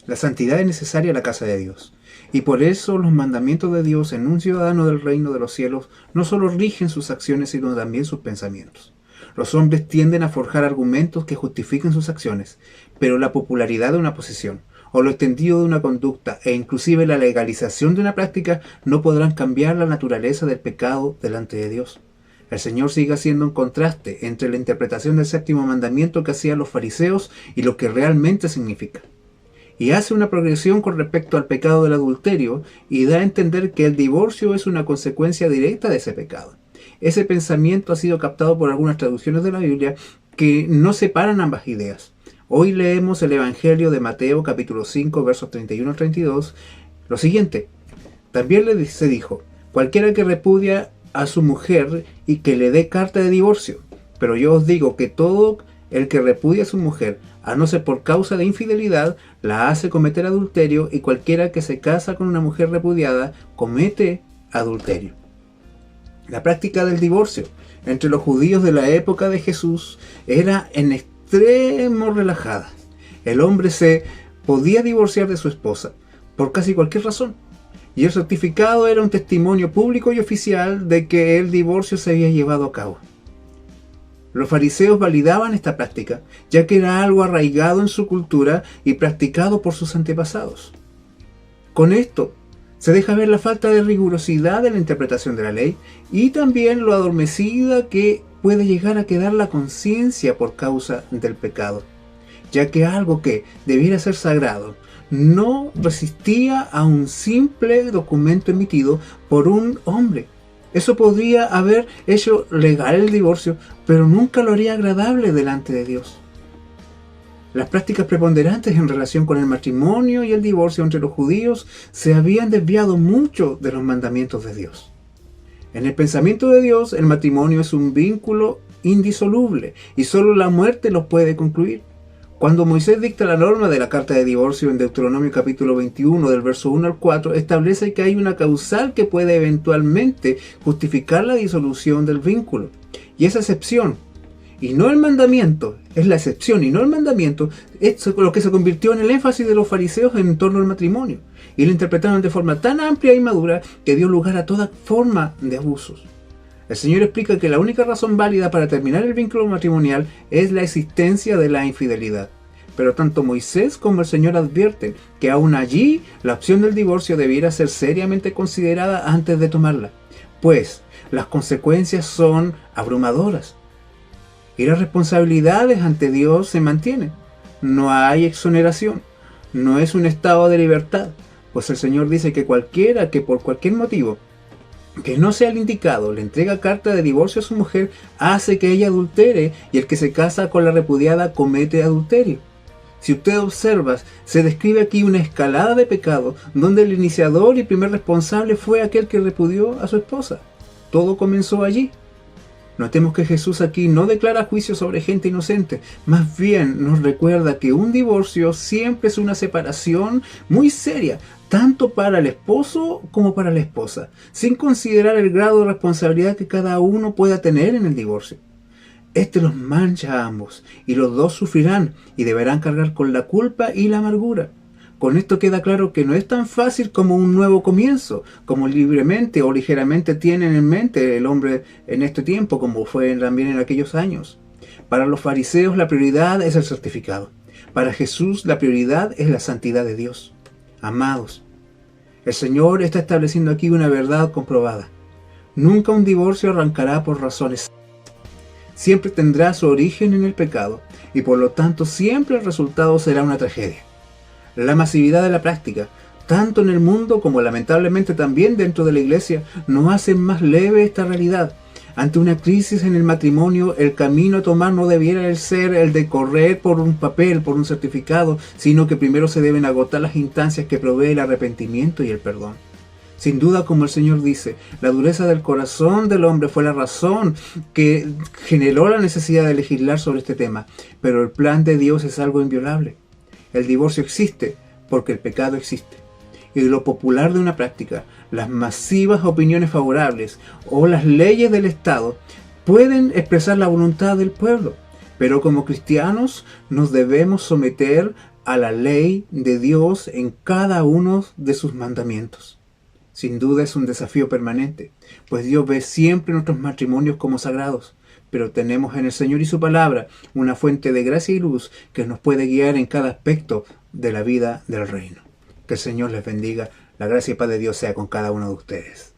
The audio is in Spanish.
La santidad es necesaria a la casa de Dios. Y por eso los mandamientos de Dios en un ciudadano del reino de los cielos no solo rigen sus acciones, sino también sus pensamientos. Los hombres tienden a forjar argumentos que justifiquen sus acciones, pero la popularidad de una posición, o lo extendido de una conducta, e inclusive la legalización de una práctica, no podrán cambiar la naturaleza del pecado delante de Dios. El Señor sigue haciendo un contraste entre la interpretación del séptimo mandamiento que hacían los fariseos y lo que realmente significa. Y hace una progresión con respecto al pecado del adulterio y da a entender que el divorcio es una consecuencia directa de ese pecado. Ese pensamiento ha sido captado por algunas traducciones de la Biblia que no separan ambas ideas. Hoy leemos el Evangelio de Mateo capítulo 5 versos 31 al 32. Lo siguiente: también se dijo, cualquiera que repudia a su mujer y que le dé carta de divorcio. Pero yo os digo que todo el que repudia a su mujer, a no ser por causa de infidelidad, la hace cometer adulterio, y cualquiera que se casa con una mujer repudiada comete adulterio. La práctica del divorcio entre los judíos de la época de Jesús era en extremo relajada. El hombre se podía divorciar de su esposa por casi cualquier razón, y el certificado era un testimonio público y oficial de que el divorcio se había llevado a cabo. Los fariseos validaban esta práctica, ya que era algo arraigado en su cultura y practicado por sus antepasados. Con esto se deja ver la falta de rigurosidad de la interpretación de la ley y también lo adormecida que puede llegar a quedar la conciencia por causa del pecado, ya que algo que debiera ser sagrado no resistía a un simple documento emitido por un hombre. Eso podría haber hecho legal el divorcio, pero nunca lo haría agradable delante de Dios. Las prácticas preponderantes en relación con el matrimonio y el divorcio entre los judíos se habían desviado mucho de los mandamientos de Dios. En el pensamiento de Dios, el matrimonio es un vínculo indisoluble y solo la muerte los puede concluir. Cuando Moisés dicta la norma de la carta de divorcio en Deuteronomio capítulo 21 del verso 1 al 4, establece que hay una causal que puede eventualmente justificar la disolución del vínculo. Y esa excepción, y no el mandamiento, es la excepción y no el mandamiento, es lo que se convirtió en el énfasis de los fariseos en torno al matrimonio. Y lo interpretaron de forma tan amplia y madura que dio lugar a toda forma de abusos. El Señor explica que la única razón válida para terminar el vínculo matrimonial es la existencia de la infidelidad. Pero tanto Moisés como el Señor advierten que aún allí la opción del divorcio debiera ser seriamente considerada antes de tomarla, pues las consecuencias son abrumadoras. Y las responsabilidades ante Dios se mantienen. No hay exoneración. No es un estado de libertad, pues el Señor dice que cualquiera que por cualquier motivo que no sea el indicado le entrega carta de divorcio a su mujer, hace que ella adultere, y el que se casa con la repudiada comete adulterio. Si usted observa, se describe aquí una escalada de pecado donde el iniciador y primer responsable fue aquel que repudió a su esposa. Todo comenzó allí. Notemos que Jesús aquí no declara juicio sobre gente inocente, más bien nos recuerda que un divorcio siempre es una separación muy seria, tanto para el esposo como para la esposa, sin considerar el grado de responsabilidad que cada uno pueda tener en el divorcio. Este los mancha a ambos, y los dos sufrirán y deberán cargar con la culpa y la amargura. Con esto queda claro que no es tan fácil como un nuevo comienzo, como libremente o ligeramente tienen en mente el hombre en este tiempo, como fue también en aquellos años. Para los fariseos la prioridad es el certificado. Para Jesús la prioridad es la santidad de Dios. Amados, el Señor está estableciendo aquí una verdad comprobada. Nunca un divorcio arrancará por razones. Siempre tendrá su origen en el pecado, y por lo tanto siempre el resultado será una tragedia. La masividad de la práctica, tanto en el mundo como lamentablemente también dentro de la iglesia, no hacen más leve esta realidad. Ante una crisis en el matrimonio, el camino a tomar no debiera ser el de correr por un papel, por un certificado, sino que primero se deben agotar las instancias que provee el arrepentimiento y el perdón. Sin duda, como el Señor dice, la dureza del corazón del hombre fue la razón que generó la necesidad de legislar sobre este tema, pero el plan de Dios es algo inviolable. El divorcio existe porque el pecado existe. Y lo popular de una práctica, las masivas opiniones favorables o las leyes del Estado pueden expresar la voluntad del pueblo, pero como cristianos nos debemos someter a la ley de Dios en cada uno de sus mandamientos. Sin duda es un desafío permanente, pues Dios ve siempre nuestros matrimonios como sagrados, pero tenemos en el Señor y su palabra una fuente de gracia y luz que nos puede guiar en cada aspecto de la vida del reino. Que el Señor les bendiga, la gracia y paz de Dios sea con cada uno de ustedes.